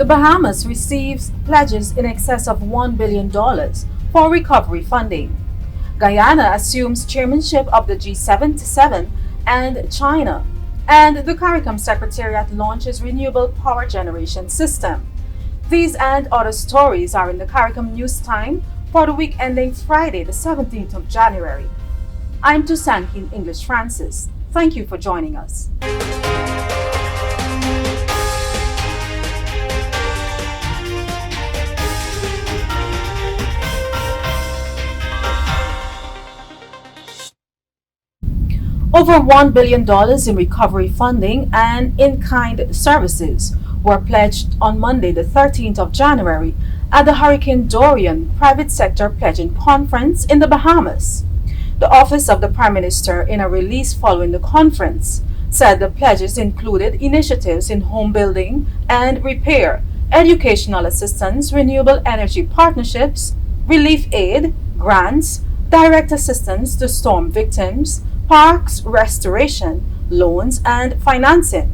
The Bahamas receives pledges in excess of $1 billion for recovery funding. Guyana assumes chairmanship of the G77 and China. And the CARICOM Secretariat launches renewable power generation system. These and other stories are in the CARICOM News Time for the week ending Friday, the 17th of January. I'm Tusankin English Francis. Thank you for joining us. Over $1 billion in recovery funding and in-kind services were pledged on Monday, the 13th of January, at the Hurricane Dorian Private Sector Pledging Conference in the Bahamas. The Office of the Prime Minister, in a release following the conference, said the pledges included initiatives in home building and repair, educational assistance, renewable energy partnerships, relief aid, grants, direct assistance to storm victims, parks restoration, loans, and financing.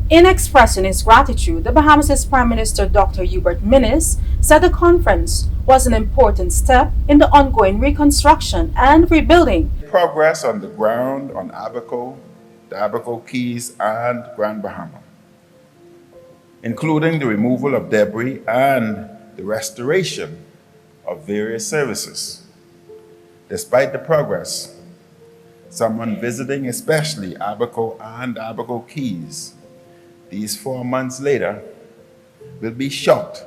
In expressing his gratitude, the Bahamas' Prime Minister Dr. Hubert Minnis said the conference was an important step in the ongoing reconstruction and rebuilding. Progress on the ground on Abaco, the Abaco Keys, and Grand Bahama, including the removal of debris and the restoration of various services. Despite the progress, someone visiting especially Abaco and Abaco Keys these 4 months later will be shocked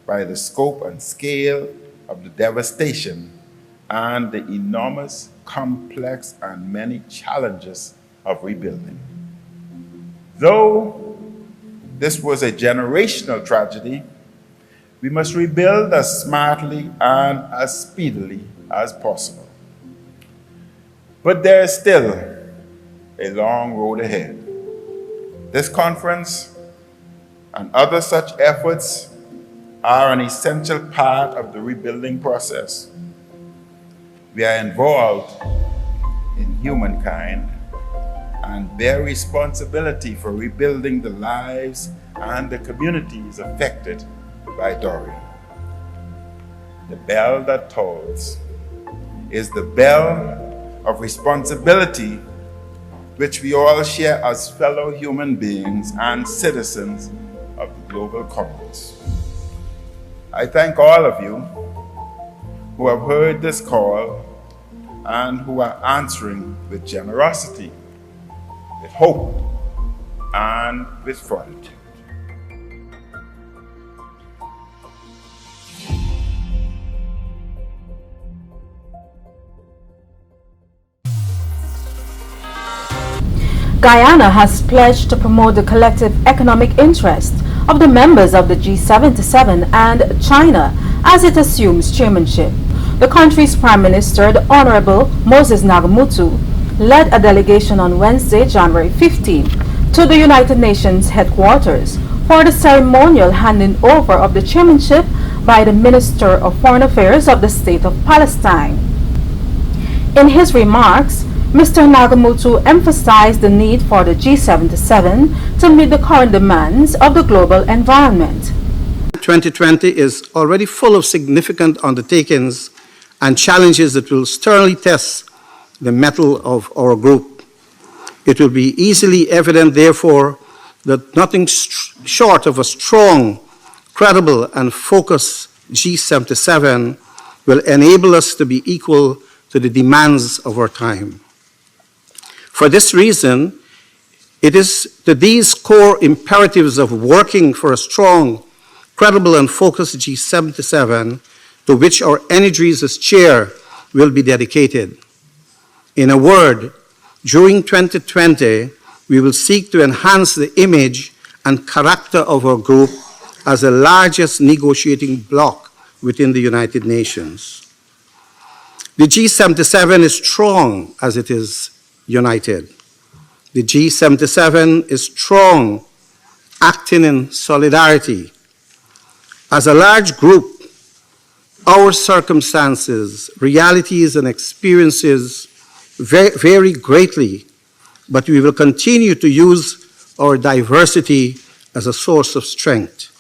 by the scope and scale of the devastation and the enormous, complex, and many challenges of rebuilding. Though this was a generational tragedy, we must rebuild as smartly and as speedily as possible. But there is still a long road ahead. This conference and other such efforts are an essential part of the rebuilding process. We are involved in humankind and bear responsibility for rebuilding the lives and the communities affected by Dorian. The bell that tolls is the bell of responsibility which we all share as fellow human beings and citizens of the global commons. I thank all of you who have heard this call and who are answering with generosity, with hope, and with fortitude. Guyana has pledged to promote the collective economic interest of the members of the G77 and China as it assumes chairmanship. The country's Prime Minister, the Honorable Moses Nagamutu, led a delegation on Wednesday, January 15, to the United Nations headquarters for the ceremonial handing over of the chairmanship by the Minister of Foreign Affairs of the State of Palestine. In his remarks, Mr. Nagamutu emphasized the need for the G77 to meet the current demands of the global environment. 2020 is already full of significant undertakings and challenges that will sternly test the mettle of our group. It will be easily evident, therefore, that nothing short of a strong, credible, and focused G77 will enable us to be equal to the demands of our time. For this reason, it is to these core imperatives of working for a strong, credible, and focused G77 to which our energies as chair will be dedicated. In a word, during 2020, we will seek to enhance the image and character of our group as the largest negotiating bloc within the United Nations. The G77 is strong as it is united. The G77 is strong, acting in solidarity. As a large group, our circumstances, realities, and experiences vary greatly, but we will continue to use our diversity as a source of strength.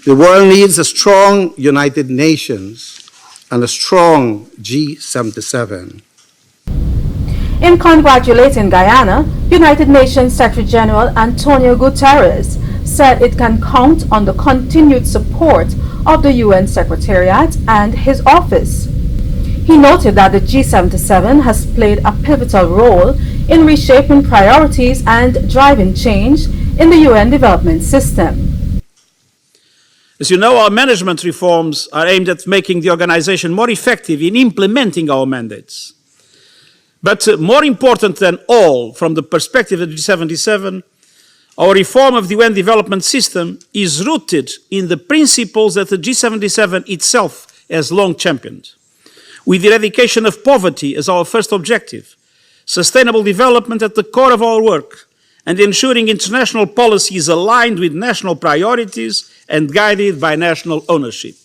The world needs a strong United Nations and a strong G77. In congratulating Guyana, United Nations Secretary General Antonio Guterres said it can count on the continued support of the UN Secretariat and his office. He noted that the G77 has played a pivotal role in reshaping priorities and driving change in the UN development system. As you know, our management reforms are aimed at making the organization more effective in implementing our mandates. But more important than all, from the perspective of the G77, our reform of the UN development system is rooted in the principles that the G77 itself has long championed. With the eradication of poverty as our first objective, sustainable development at the core of our work, and ensuring international policy is aligned with national priorities and guided by national ownership.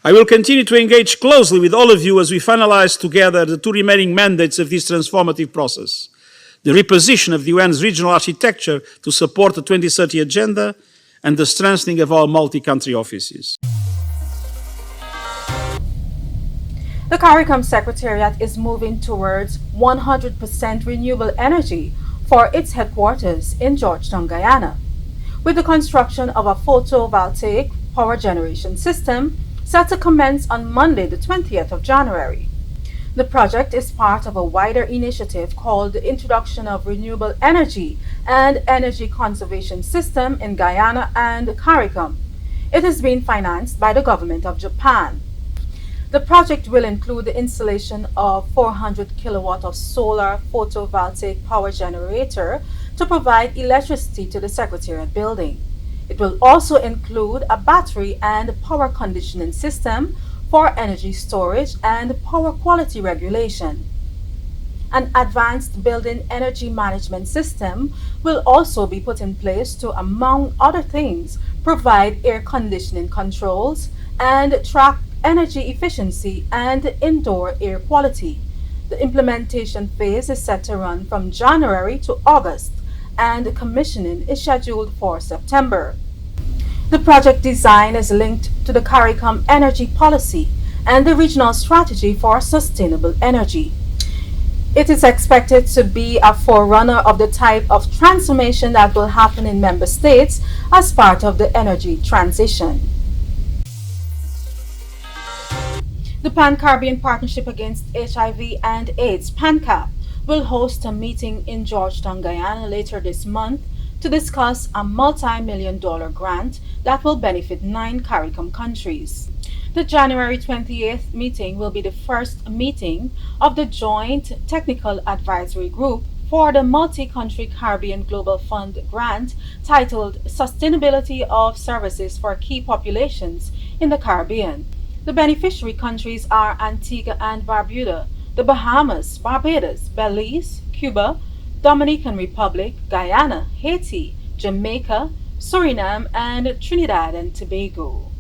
I will continue to engage closely with all of you as we finalize together the two remaining mandates of this transformative process: the reposition of the UN's regional architecture to support the 2030 agenda and the strengthening of our multi-country offices. The CARICOM Secretariat is moving towards 100% renewable energy for its headquarters in Georgetown, Guyana, with the construction of a photovoltaic power generation system set to commence on Monday, the 20th of January. The project is part of a wider initiative called the Introduction of Renewable Energy and Energy Conservation System in Guyana and CARICOM. It is being financed by the government of Japan. The project will include the installation of 400 kilowatt of solar photovoltaic power generator to provide electricity to the Secretariat building. It will also include a battery and power conditioning system for energy storage and power quality regulation. An advanced building energy management system will also be put in place to, among other things, provide air conditioning controls and track energy efficiency and indoor air quality. The implementation phase is set to run from January to August, and commissioning is scheduled for September. The project design is linked to the CARICOM energy policy and the regional strategy for sustainable energy. It is expected to be a forerunner of the type of transformation that will happen in member states as part of the energy transition. The Pan-Caribbean Partnership Against HIV and AIDS, PANCAP, will host a meeting in Georgetown, Guyana later this month to discuss a multi-million-dollar grant that will benefit 9 CARICOM countries. The January 28th meeting will be the first meeting of the Joint Technical Advisory Group for the Multi-Country Caribbean Global Fund grant titled Sustainability of Services for Key Populations in the Caribbean. The beneficiary countries are Antigua and Barbuda, the Bahamas, Barbados, Belize, Cuba, Dominican Republic, Guyana, Haiti, Jamaica, Suriname, and Trinidad and Tobago.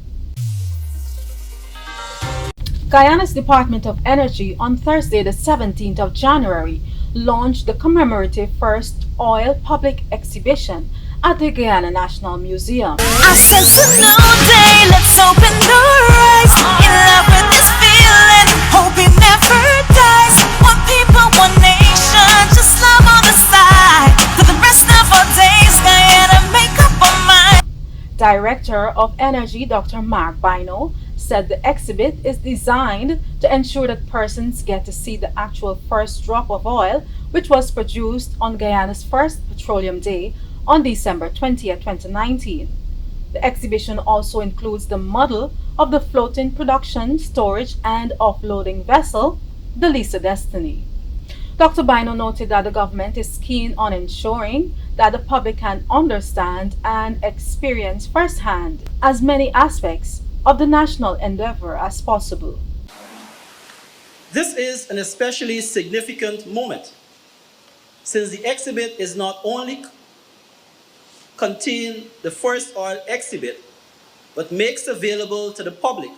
Guyana's Department of Energy on Thursday, the 17th of January, launched the commemorative first oil public exhibition at the Guyana National Museum. I sense a new day, let's open the eyes. In love with this feeling, hope it never dies. One people, one nation, just love on the side. For the rest of our days, Guyana, make up our mind. Director of Energy, Dr. Mark Bino, said the exhibit is designed to ensure that persons get to see the actual first drop of oil, which was produced on Guyana's first Petroleum Day on December 20th, 2019. The exhibition also includes the model of the floating production, storage, and offloading vessel, the Lisa Destiny. Dr. Bino noted that the government is keen on ensuring that the public can understand and experience firsthand as many aspects of the national endeavor as possible. This is an especially significant moment, since the exhibit is not only contain the first oil exhibit, but makes available to the public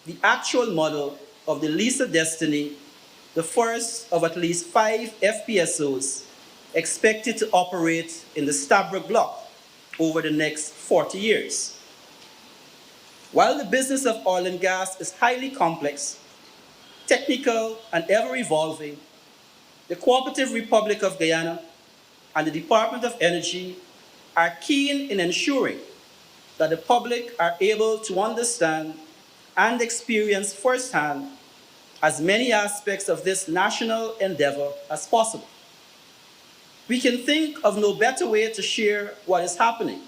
the actual model of the Lisa Destiny, the first of at least 5 FPSOs expected to operate in the Stabroek Block over the next 40 years. While the business of oil and gas is highly complex, technical, and ever-evolving, the Cooperative Republic of Guyana and the Department of Energy are keen in ensuring that the public are able to understand and experience firsthand as many aspects of this national endeavor as possible. We can think of no better way to share what is happening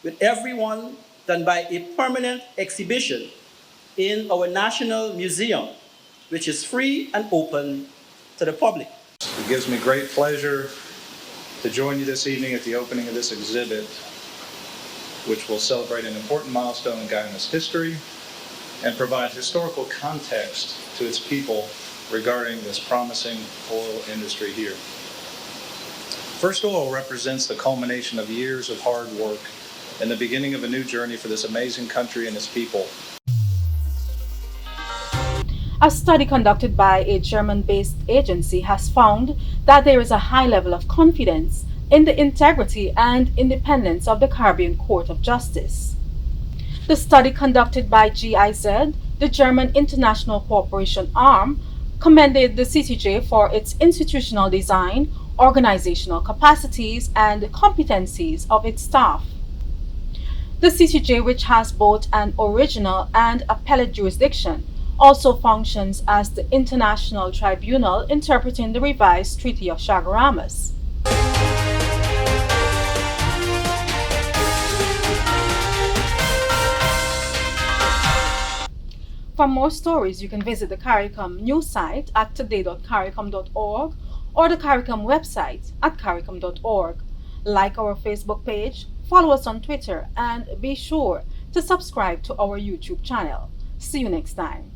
with everyone than by a permanent exhibition in our National Museum, which is free and open to the public. It gives me great pleasure to join you this evening at the opening of this exhibit, which will celebrate an important milestone in Guyana's history and provide historical context to its people regarding this promising oil industry here. First Oil represents the culmination of years of hard work and the beginning of a new journey for this amazing country and its people. A study conducted by a German-based agency has found that there is a high level of confidence in the integrity and independence of the Caribbean Court of Justice. The study conducted by GIZ, the German International Cooperation arm, commended the CCJ for its institutional design, organizational capacities, and competencies of its staff. The CCJ, which has both an original and appellate jurisdiction, also functions as the international tribunal interpreting the revised Treaty of Chaguaramas. For more stories, you can visit the CARICOM news site at today.caricom.org or the CARICOM website at caricom.org. Like our Facebook page, follow us on Twitter, and be sure to subscribe to our YouTube channel. See you next time.